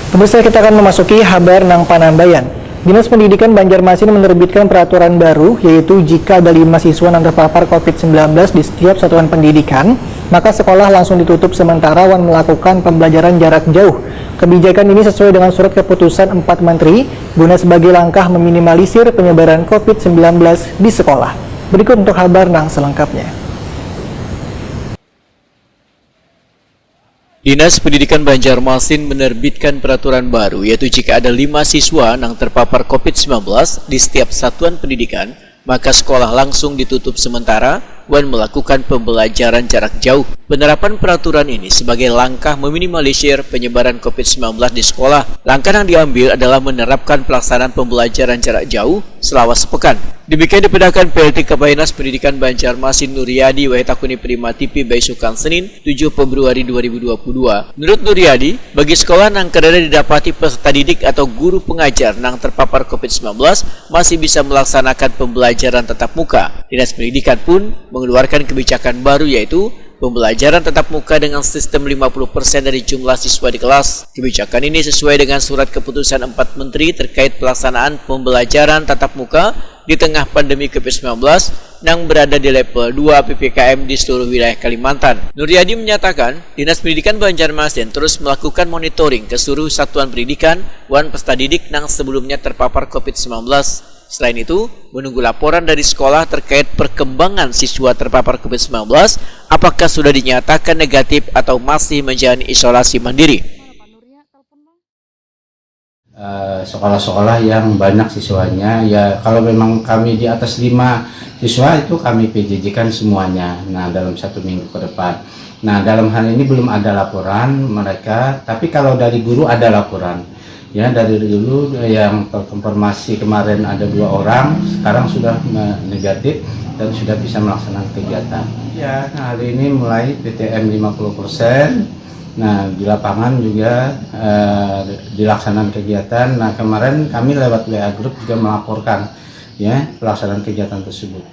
Pemirsa, kita akan memasuki kabar nang Panambayan. Dinas Pendidikan Banjarmasin menerbitkan peraturan baru, yaitu jika ada 5 siswa yang terpapar COVID-19 di setiap satuan pendidikan, maka sekolah langsung ditutup sementara dan melakukan pembelajaran jarak jauh. Kebijakan ini sesuai dengan surat keputusan 4 Menteri, guna sebagai langkah meminimalisir penyebaran COVID-19 di sekolah. Berikut untuk kabar nang selengkapnya. Dinas Pendidikan Banjarmasin menerbitkan peraturan baru, yaitu jika ada 5 siswa yang terpapar COVID-19 di setiap satuan pendidikan, maka sekolah langsung ditutup sementara dan melakukan pembelajaran jarak jauh. Penerapan peraturan ini sebagai langkah meminimalisir penyebaran COVID-19 di sekolah. Langkah yang diambil adalah menerapkan pelaksanaan pembelajaran jarak jauh selama sepekan. Demikian dipedakan PLT Kepala Dinas Pendidikan Banjarmasin Nuryadi Wahitakuni Prima TV Baisukan Senin 7 Februari 2022. Menurut Nuryadi, bagi sekolah yang kadada didapati peserta didik atau guru pengajar yang terpapar COVID-19 masih bisa melaksanakan pembelajaran tatap muka. Dinas Pendidikan pun mengeluarkan kebijakan baru, yaitu pembelajaran tatap muka dengan sistem 50% dari jumlah siswa di kelas. Kebijakan ini sesuai dengan surat keputusan 4 Menteri terkait pelaksanaan pembelajaran tatap muka di tengah pandemi COVID-19 yang berada di level 2 PPKM di seluruh wilayah Kalimantan. Nuryadi menyatakan, Dinas Pendidikan Banjarmasin terus melakukan monitoring ke seluruh satuan pendidikan dan peserta didik yang sebelumnya terpapar COVID-19. Selain itu, menunggu laporan dari sekolah terkait perkembangan siswa terpapar COVID-19, apakah sudah dinyatakan negatif atau masih menjalani isolasi mandiri. Sekolah-sekolah yang banyak siswanya, ya kalau memang kami di atas 5 siswa itu kami PJJ-kan semuanya, nah dalam 1 minggu ke depan. Nah dalam hal ini belum ada laporan mereka, tapi kalau dari guru ada laporan. Ya, dari dulu yang terkonfirmasi kemarin ada 2 orang, sekarang sudah negatif dan sudah bisa melaksanakan kegiatan. Ya, nah hari ini mulai PTM 50%. Nah, di lapangan juga dilaksanakan kegiatan. Nah, kemarin kami lewat WA Group juga melaporkan ya pelaksanaan kegiatan tersebut.